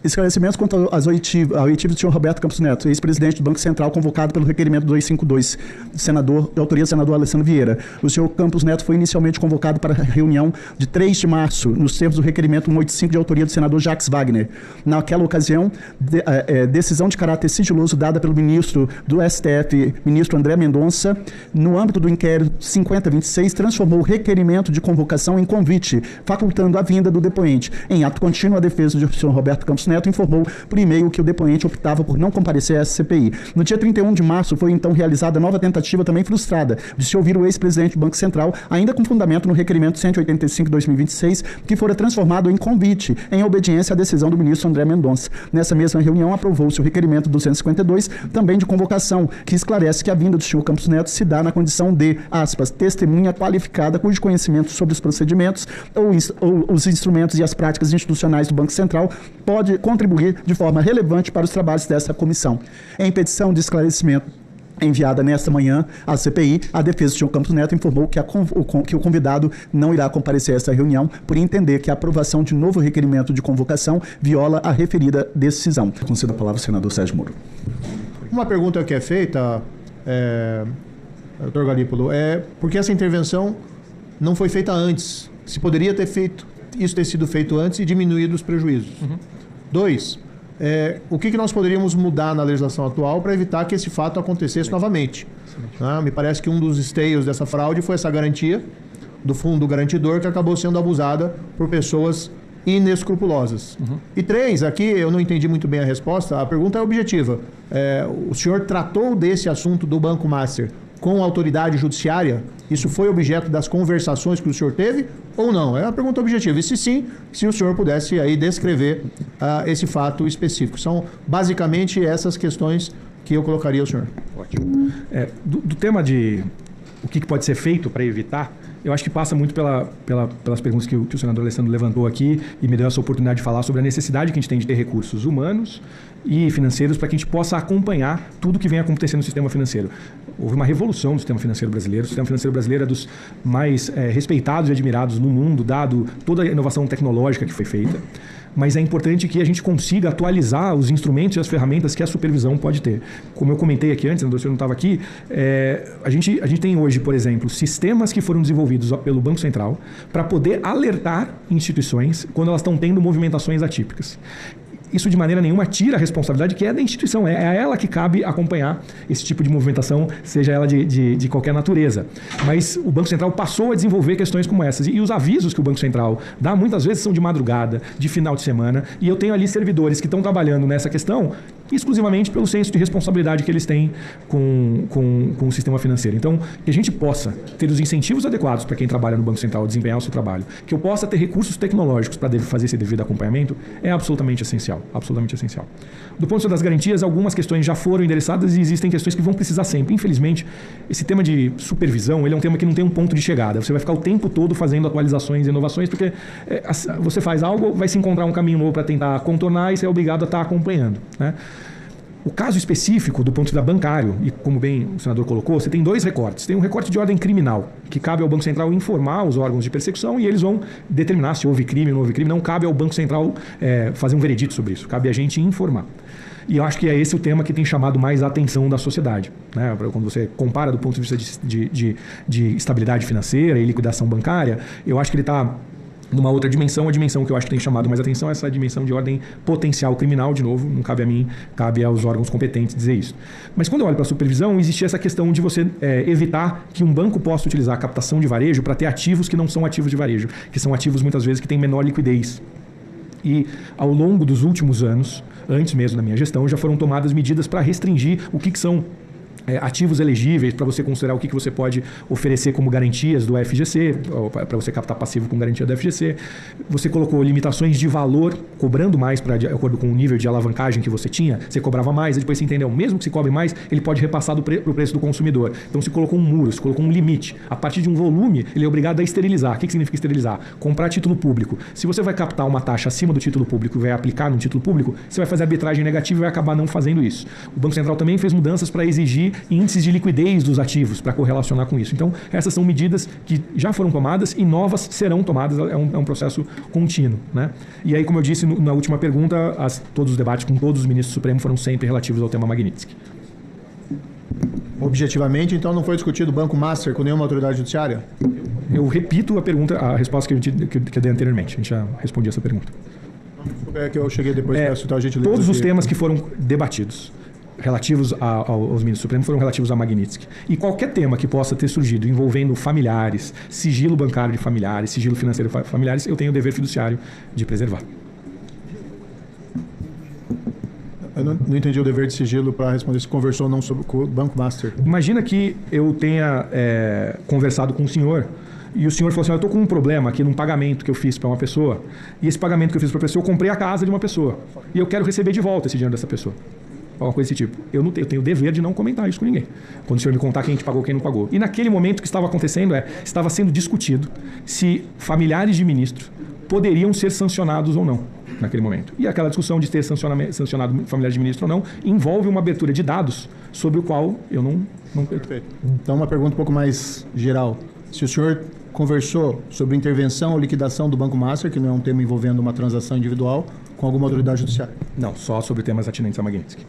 Esclarecimentos quanto à oitiva do senhor Roberto Campos Neto, ex-presidente do Banco Central, convocado pelo requerimento 252, de autoria do senador Alessandro Vieira. O senhor Campos Neto foi inicialmente convocado para a reunião de 3 de março, nos termos do requerimento 185, de autoria do senador Jacques Wagner. Naquela ocasião, decisão de caráter sigiloso dada pelo ministro do STF, ministro André Mendonça, no âmbito do inquérito 5026, transformou o requerimento de convocação em convite, facultando a vinda do depoente. Em ato contínuo, a defesa do senhor Roberto Campos Neto informou por e-mail que o depoente optava por não comparecer à CPI. No dia 31 de março, foi então realizada nova tentativa, também frustrada, de se ouvir o ex-presidente do Banco Central, ainda com fundamento no requerimento 185/2026, que fora transformado em convite, em obediência à decisão do ministro André Mendonça. Nessa mesma reunião, aprovou-se o requerimento 252, também de convocação, que esclarece que a vinda do senhor Campos Neto se dá na condição de, aspas, testemunha qualificada cujo conhecimento sobre os procedimentos ou os instrumentos e as práticas institucionais do Banco Central pode contribuir de forma relevante para os trabalhos dessa comissão. Em petição de esclarecimento enviada nesta manhã à CPI, a defesa do senhor Campos Neto informou que o convidado não irá comparecer a essa reunião por entender que a aprovação de novo requerimento de convocação viola a referida decisão. Concedo a palavra ao senador Sérgio Moro. Uma pergunta que é feita, doutor Galípolo, porque essa intervenção não foi feita antes. Se poderia ter sido feito antes e diminuído os prejuízos. 2, o que nós poderíamos mudar na legislação atual para evitar que esse fato acontecesse novamente? Me parece que um dos esteios dessa fraude foi essa garantia do fundo garantidor que acabou sendo abusada por pessoas inescrupulosas. E 3, aqui eu não entendi muito bem a resposta, a pergunta é objetiva. O senhor tratou desse assunto do Banco Master com a autoridade judiciária? Isso foi objeto das conversações que o senhor teve ou não? É uma pergunta objetiva. E se sim, se o senhor pudesse aí descrever esse fato específico. São basicamente essas questões que eu colocaria ao senhor. Ótimo. Do tema de o que pode ser feito para evitar, eu acho que passa muito pelas perguntas que o senador Alessandro levantou aqui e me deu essa oportunidade de falar sobre a necessidade que a gente tem de ter recursos humanos e financeiros para que a gente possa acompanhar tudo que vem acontecendo no sistema financeiro. Houve uma revolução no sistema financeiro brasileiro. O sistema financeiro brasileiro é dos mais respeitados e admirados no mundo, dado toda a inovação tecnológica que foi feita. Mas é importante que a gente consiga atualizar os instrumentos e as ferramentas que a supervisão pode ter. Como eu comentei aqui antes, o senhor não estava aqui, a gente tem hoje, por exemplo, sistemas que foram desenvolvidos pelo Banco Central para poder alertar instituições quando elas estão tendo movimentações atípicas. Isso de maneira nenhuma tira a responsabilidade que é da instituição, é a ela que cabe acompanhar esse tipo de movimentação, seja ela de qualquer natureza. Mas o Banco Central passou a desenvolver questões como essas. E os avisos que o Banco Central dá muitas vezes são de madrugada, de final de semana, e eu tenho ali servidores que estão trabalhando nessa questão exclusivamente pelo senso de responsabilidade que eles têm com o sistema financeiro. Então, que a gente possa ter os incentivos adequados para quem trabalha no Banco Central desempenhar o seu trabalho, que eu possa ter recursos tecnológicos para fazer esse devido acompanhamento, é absolutamente essencial. Absolutamente essencial. Do ponto de vista das garantias, algumas questões já foram endereçadas e existem questões que vão precisar sempre. Infelizmente, esse tema de supervisão, ele é um tema que não tem um ponto de chegada. Você vai ficar o tempo todo fazendo atualizações e inovações, porque você faz algo, vai se encontrar um caminho novo para tentar contornar e você é obrigado a estar acompanhando, né? O caso específico do ponto de vista bancário, e como bem o senador colocou, você tem 2 recortes. Tem um recorte de ordem criminal, que cabe ao Banco Central informar os órgãos de persecução e eles vão determinar se houve crime ou não houve crime. Não cabe ao Banco Central fazer um veredito sobre isso. Cabe a gente informar. E eu acho que é esse o tema que tem chamado mais a atenção da sociedade, né? Quando você compara do ponto de vista de estabilidade financeira e liquidação bancária, eu acho que ele está numa outra dimensão. A dimensão que eu acho que tem chamado mais atenção é essa dimensão de ordem potencial criminal. De novo, não cabe a mim, cabe aos órgãos competentes dizer isso. Mas quando eu olho para a supervisão, existe essa questão de você evitar que um banco possa utilizar a captação de varejo para ter ativos que não são ativos de varejo, que são ativos muitas vezes que têm menor liquidez. E ao longo dos últimos anos, antes mesmo da minha gestão, já foram tomadas medidas para restringir o que são ativos elegíveis, para você considerar o que você pode oferecer como garantias do FGC, para você captar passivo com garantia do FGC. Você colocou limitações de valor, cobrando mais de acordo com o nível de alavancagem que você tinha, você cobrava mais, e depois você entendeu, mesmo que se cobre mais, ele pode repassar para o preço do consumidor. Então se colocou um muro, se colocou um limite. A partir de um volume, ele é obrigado a esterilizar. O que significa esterilizar? Comprar título público. Se você vai captar uma taxa acima do título público e vai aplicar no título público, você vai fazer arbitragem negativa e vai acabar não fazendo isso. O Banco Central também fez mudanças para exigir índices de liquidez dos ativos para correlacionar com isso. Então, essas são medidas que já foram tomadas e novas serão tomadas, é um processo contínuo, né? E aí, como eu disse na última pergunta, todos os debates com todos os ministros do Supremo foram sempre relativos ao tema Magnitsky. Objetivamente, então, não foi discutido o Banco Master com nenhuma autoridade judiciária? Eu repito a resposta que eu dei anteriormente. A gente já respondia essa pergunta. É que eu cheguei depois para citar a gente. Todos os temas que foram debatidos relativos aos ministros supremos foram relativos a Magnitsky. E qualquer tema que possa ter surgido envolvendo familiares, sigilo bancário de familiares, sigilo financeiro de familiares, eu tenho o dever fiduciário de preservar. Eu não entendi o dever de sigilo para responder se conversou ou não sobre o Banco Master. Imagina que eu tenha conversado com o senhor e o senhor falou assim, eu estou com um problema aqui num pagamento que eu fiz para uma pessoa e esse pagamento que eu fiz para a pessoa, eu comprei a casa de uma pessoa e eu quero receber de volta esse dinheiro dessa pessoa. Alguma coisa desse tipo. Eu tenho o dever de não comentar isso com ninguém. Quando o senhor me contar quem te pagou, quem não pagou. E naquele momento o que estava acontecendo estava sendo discutido se familiares de ministros poderiam ser sancionados ou não naquele momento. E aquela discussão de ter sancionado familiares de ministro ou não envolve uma abertura de dados sobre o qual eu não... Perfeito. Então, uma pergunta um pouco mais geral. Se o senhor conversou sobre intervenção ou liquidação do Banco Master, que não é um tema envolvendo uma transação individual, com alguma autoridade judiciária? Não, só sobre temas atinentes a Magnitsky.